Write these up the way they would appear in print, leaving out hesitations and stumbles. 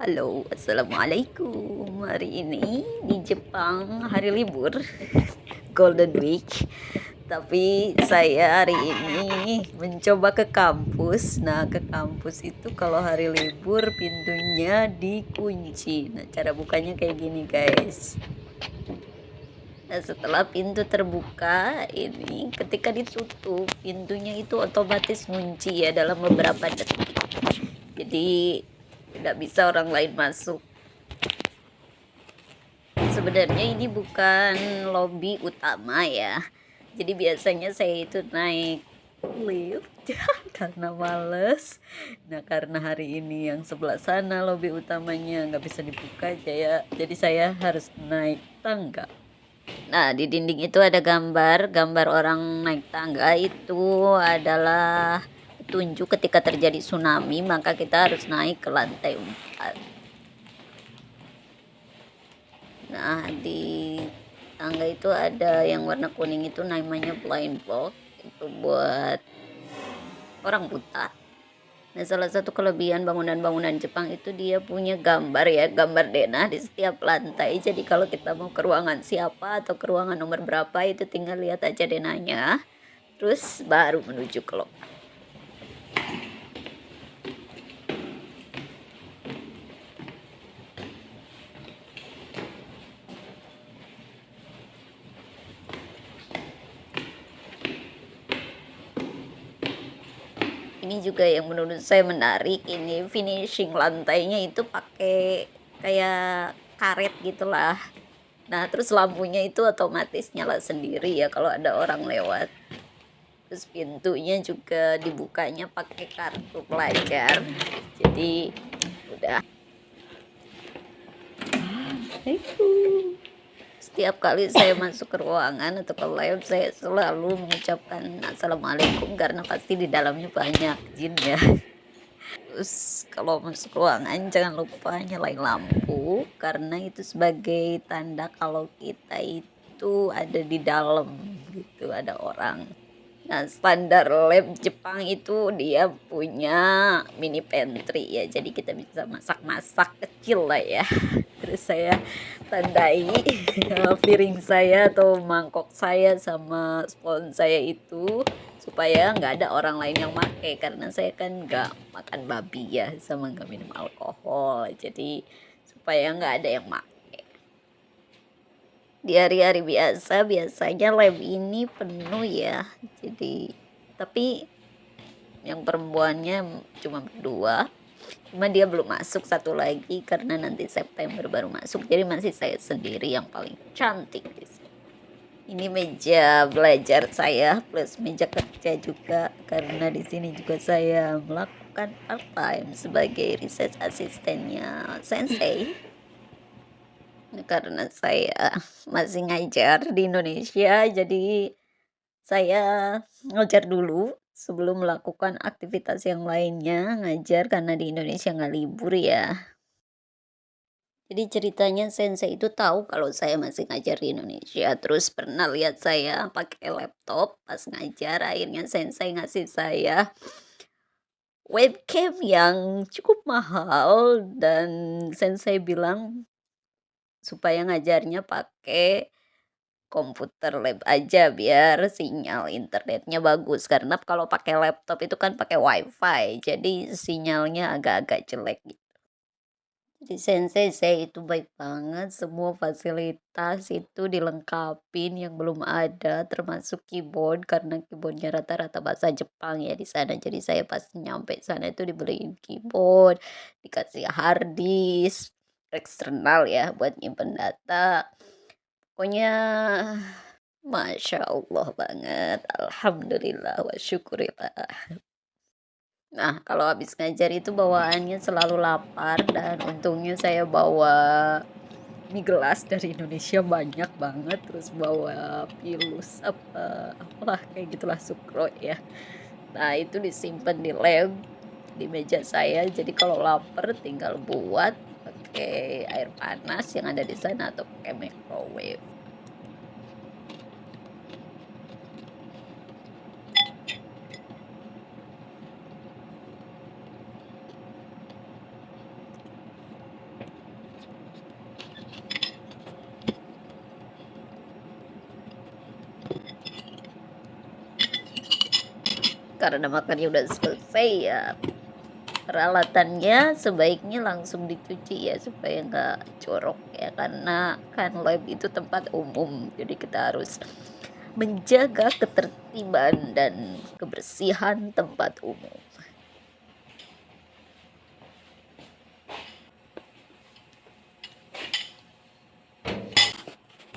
Halo, assalamualaikum. Hari ini di Jepang hari libur, Golden Week. Tapi saya hari ini mencoba ke kampus. Nah, ke kampus itu kalau hari libur pintunya dikunci. Nah, cara bukanya kayak gini, guys. Nah, setelah pintu terbuka, ini ketika ditutup, pintunya itu otomatis kunci ya dalam beberapa detik. Jadi tidak bisa orang lain masuk. Sebenarnya ini bukan lobby utama ya. Jadi biasanya saya itu naik lift karena males. Nah, karena hari ini yang sebelah sana lobby utamanya nggak bisa dibuka jadi saya harus naik tangga. Nah, di dinding itu ada gambar orang naik tangga. Itu adalah petunjuk ketika terjadi tsunami maka kita harus naik ke lantai 4. Nah, di tangga itu ada yang warna kuning itu namanya blind block. Itu buat orang buta. Nah, salah satu kelebihan bangunan-bangunan Jepang itu dia punya gambar ya, gambar denah di setiap lantai. Jadi kalau kita mau ke ruangan siapa atau ke ruangan nomor berapa itu tinggal lihat aja denahnya. Terus baru menuju ke lokal. Ini juga yang menurut saya menarik, ini finishing lantainya itu pakai kayak karet gitulah. Nah, terus lampunya itu otomatis nyala sendiri ya kalau ada orang lewat. Terus pintunya juga dibukanya pakai kartu pelajar. Jadi udah. Setiap kali saya masuk ke ruangan atau ke lab, saya selalu mengucapkan assalamualaikum karena pasti di dalamnya banyak jin ya. Terus kalau masuk ruangan jangan lupa nyalain lampu karena itu sebagai tanda kalau kita itu ada di dalam gitu, ada orang. Nah, standar lab Jepang itu dia punya mini pantry ya. Jadi kita bisa masak-masak kecil lah ya. Terus saya tandai piring saya atau mangkok saya sama spons saya itu supaya nggak ada orang lain yang make karena saya kan nggak makan babi ya sama nggak minum alkohol. Jadi supaya nggak ada yang make. Di hari-hari biasa biasanya lab ini penuh ya. Jadi tapi yang perempuannya cuma berdua. Cuma dia belum masuk satu lagi karena nanti September baru masuk. Jadi masih saya sendiri yang paling cantik di sini. Ini meja belajar saya plus meja kerja juga karena di sini juga saya melakukan part time sebagai research asistennya sensei. Karena saya masih ngajar di Indonesia, jadi saya ngajar dulu sebelum melakukan aktivitas yang lainnya, ngajar karena di Indonesia nggak libur ya. Jadi ceritanya sensei itu tahu kalau saya masih ngajar di Indonesia, terus pernah lihat saya pakai laptop pas ngajar, akhirnya sensei ngasih saya webcam yang cukup mahal dan sensei bilang supaya ngajarnya pakai komputer lab aja biar sinyal internetnya bagus karena kalau pakai laptop itu kan pakai wifi jadi sinyalnya agak-agak jelek gitu. Jadi sensei saya itu baik banget, semua fasilitas itu dilengkapin yang belum ada termasuk keyboard karena keyboardnya rata-rata bahasa Jepang ya di sana. Jadi saya pas nyampe sana itu dibeliin keyboard, dikasih hard disk eksternal ya buat nyimpen data. Pokoknya Masya Allah banget, alhamdulillah wa syukurillah. Nah, kalau habis ngajar itu bawaannya selalu lapar dan untungnya saya bawa mie gelas dari Indonesia banyak banget, terus bawa pilus apalah kayak gitulah sukro ya. Nah, itu disimpan di lab di meja saya. Jadi kalau lapar tinggal buat pakai air panas yang ada di sana atau pakai microwave. Karena makannya udah selesai ya, peralatannya sebaiknya langsung dicuci ya supaya nggak jorok ya, karena kan lab itu tempat umum, jadi kita harus menjaga ketertiban dan kebersihan tempat umum.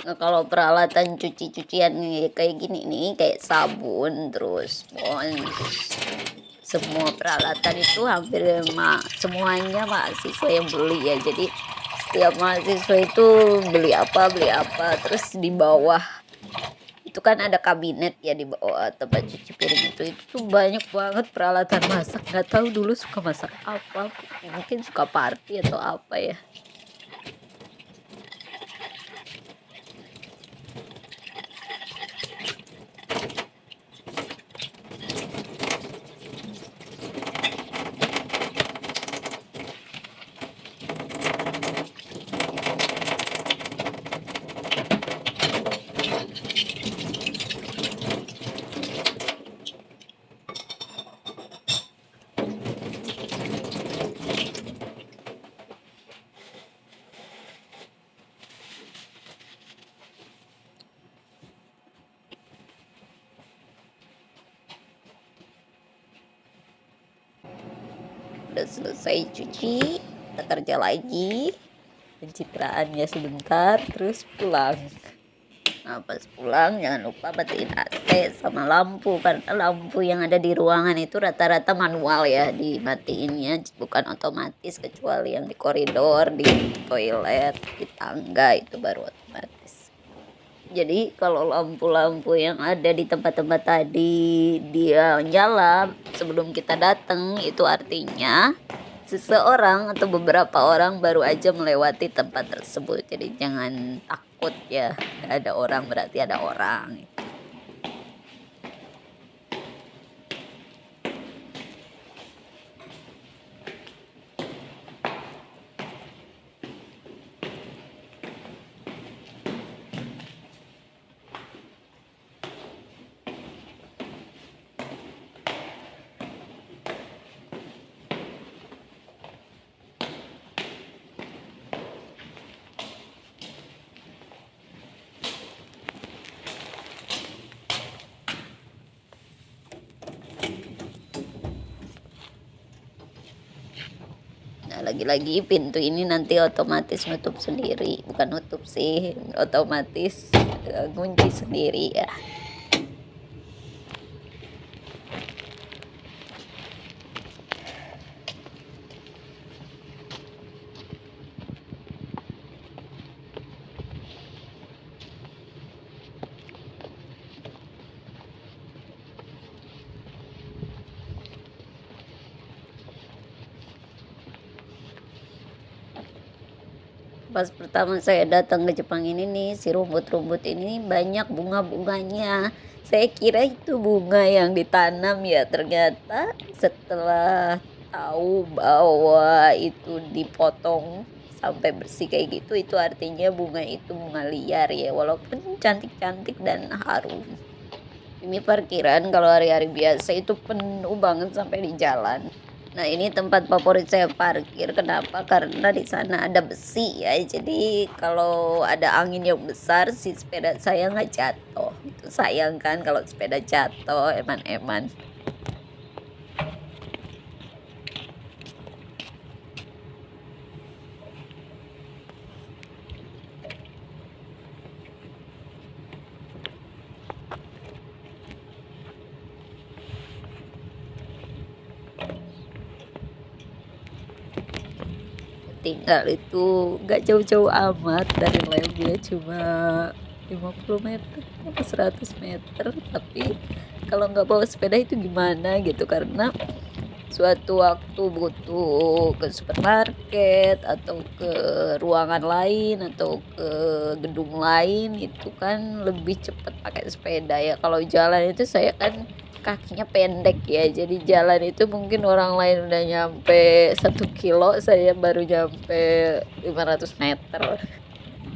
Nah, kalau peralatan cuci-cucian kayak gini nih, kayak sabun, terus semua peralatan itu hampir semuanya mahasiswa yang beli ya. Jadi setiap mahasiswa itu beli apa, terus di bawah itu kan ada kabinet ya, di bawah tempat cuci piring itu tuh banyak banget peralatan masak. Nggak tahu dulu suka masak apa, mungkin suka party atau apa ya. Udah selesai cuci, kita kerja lagi, pencitraannya sebentar, terus pulang. Nah, pas pulang jangan lupa matiin AC sama lampu, karena lampu yang ada di ruangan itu rata-rata manual ya dimatiinnya, bukan otomatis, kecuali yang di koridor, di toilet, di tangga itu baru otomatis. Jadi kalau lampu-lampu yang ada di tempat-tempat tadi dia nyala sebelum kita datang, itu artinya seseorang atau beberapa orang baru aja melewati tempat tersebut. Jadi jangan takut ya, ada orang berarti ada orang. Nah, lagi-lagi pintu ini nanti otomatis nutup sendiri, bukan nutup sih, otomatis kunci sendiri ya. Pas pertama saya datang ke Jepang ini nih, si rumput-rumput ini banyak bunga-bunganya. Saya kira itu bunga yang ditanam ya, ternyata setelah tahu bahwa itu dipotong sampai bersih kayak gitu, itu artinya bunga itu bunga liar ya, walaupun cantik-cantik dan harum. Ini parkiran kalau hari-hari biasa itu penuh banget sampai di jalan. Nah, ini tempat favorit saya parkir. Kenapa? Karena di sana ada besi ya. Jadi kalau ada angin yang besar, si sepeda saya nggak jatuh. Itu sayang kan kalau sepeda jatuh, eman-eman. Tinggal itu nggak jauh-jauh amat dari labnya, cuma 50 meter apa 100 meter. Tapi kalau nggak bawa sepeda itu gimana gitu, karena suatu waktu butuh ke supermarket atau ke ruangan lain atau ke gedung lain, itu kan lebih cepat pakai sepeda ya. Kalau jalan itu saya kan kakinya pendek ya, jadi jalan itu mungkin orang lain udah nyampe 1 kilo, saya baru nyampe 500 meter.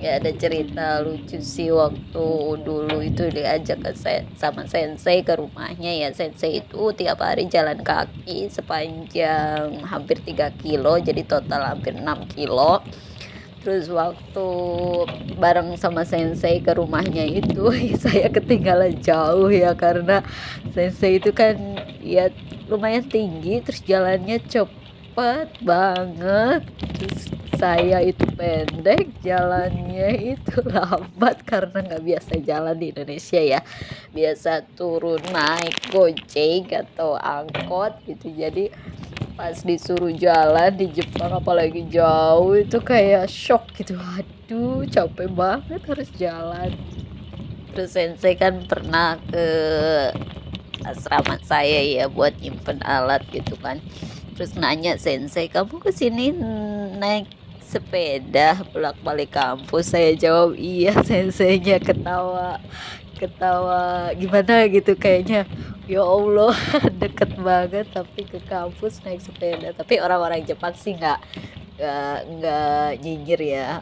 Ya ada cerita lucu sih waktu dulu itu diajak sama sensei ke rumahnya ya. Sensei itu tiap hari jalan kaki sepanjang hampir 3 kilo, jadi total hampir 6 kilo. Terus waktu bareng sama sensei ke rumahnya itu saya ketinggalan jauh ya, karena sensei itu kan ya lumayan tinggi, terus jalannya cepet banget. Terus saya itu pendek, jalannya itu lambat karena nggak biasa jalan di Indonesia ya. Biasa turun naik gojek atau angkot gitu. Jadi pas disuruh jalan di Jepang apalagi jauh itu kayak shock gitu. Aduh, capek banget harus jalan. Terus sensei kan pernah ke asrama saya ya buat nyimpen alat gitu kan. Terus nanya sensei, "Kamu kesini naik sepeda bolak-balik kampus?" Saya jawab, "Iya." Senseinya ketawa. Ketawa gimana gitu kayaknya, ya Allah, deket banget tapi ke kampus naik sepeda. Tapi orang-orang Jepang sih nggak nyinyir ya.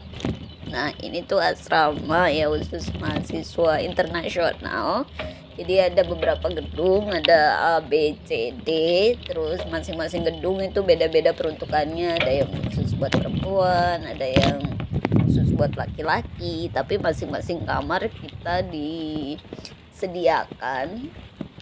Nah, ini tuh asrama ya khusus mahasiswa internasional. Jadi ada beberapa gedung, ada A, B, C, D. Terus masing-masing gedung itu beda-beda peruntukannya. Ada yang khusus buat perempuan, ada yang khusus buat laki-laki. Tapi masing-masing kamar kita disediakan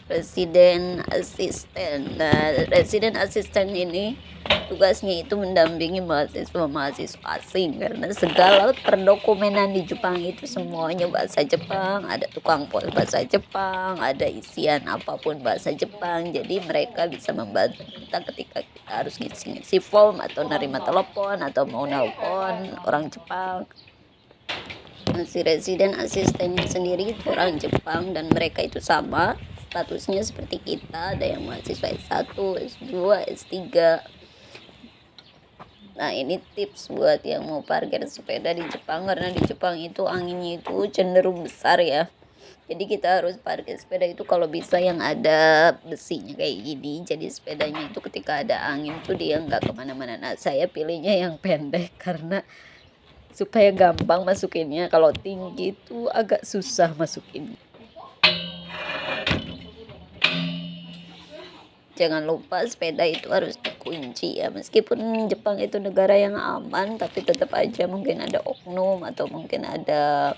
residen asisten. Nah, residen asisten ini tugasnya itu mendampingi mahasiswa-mahasiswa asing, karena segala perdokumenan di Jepang itu semuanya bahasa Jepang, ada tukang pos bahasa Jepang, ada isian apapun bahasa Jepang. Jadi mereka bisa membantu kita ketika kita harus ngisi-ngisi form atau nerima telepon atau mau nelpon orang Jepang. Si residen asistennya sendiri itu orang Jepang dan mereka itu sama statusnya seperti kita, ada yang mahasiswa S1, S2, S3. Nah, ini tips buat yang mau parkir sepeda di Jepang, karena di Jepang itu anginnya itu cenderung besar ya. Jadi kita harus parkir sepeda itu kalau bisa yang ada besinya kayak gini. Jadi sepedanya itu ketika ada angin tuh dia nggak kemana-mana. Nah, saya pilihnya yang pendek karena supaya gampang masukinnya. Kalau tinggi itu agak susah masukin. Jangan lupa sepeda itu harus dikunci ya. Meskipun Jepang itu negara yang aman, tapi tetap aja mungkin ada oknum atau mungkin ada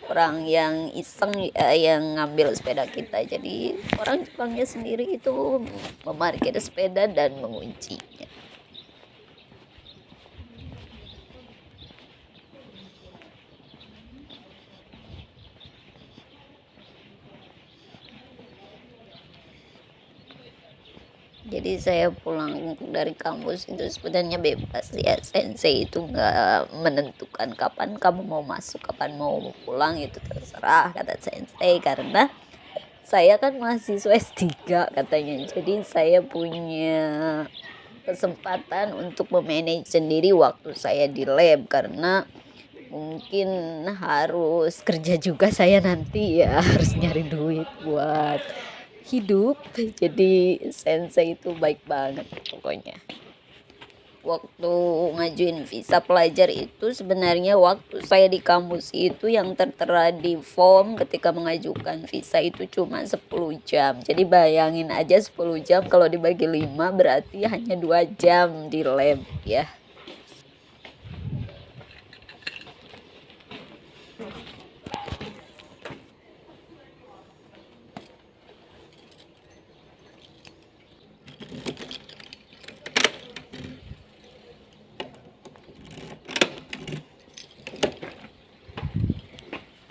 orang yang iseng yang ngambil sepeda kita. Jadi orang Jepangnya sendiri itu memarkir sepeda dan menguncinya. Jadi saya pulang dari kampus itu sebenarnya bebas ya. Sensei itu nggak menentukan kapan kamu mau masuk, kapan mau pulang, itu terserah kata sensei. Karena saya kan mahasiswa S3 katanya. Jadi saya punya kesempatan untuk memanage sendiri waktu saya di lab, karena mungkin harus kerja juga saya nanti ya, harus nyari duit buat hidup. Jadi sensei itu baik banget pokoknya. Waktu ngajuin visa pelajar itu sebenarnya waktu saya di kampus itu yang tertera di form ketika mengajukan visa itu cuma 10 jam. Jadi bayangin aja 10 jam kalau dibagi 5 berarti hanya 2 jam di lab ya.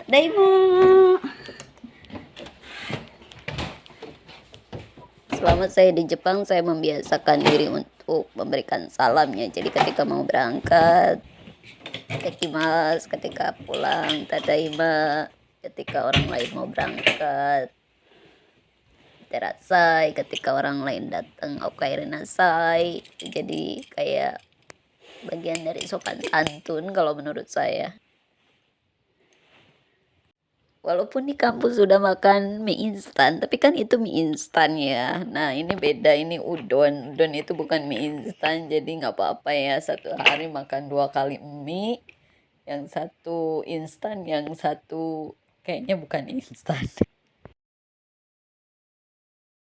Daimo. Selama saya di Jepang, saya membiasakan diri untuk memberikan salam ya. Jadi ketika mau berangkat, tekimas, ketika pulang, tadaima, ketika orang lain mau berangkat, terasai, ketika orang lain datang, okairenasai. Jadi kayak bagian dari sopan santun kalau menurut saya. Walaupun di kampus sudah makan mie instan, tapi kan itu mie instan ya. Nah, ini beda, ini udon. Udon itu bukan mie instan, jadi nggak apa-apa ya. Satu hari makan 2 kali mie. yang satu instan, yang satu kayaknya bukan instan.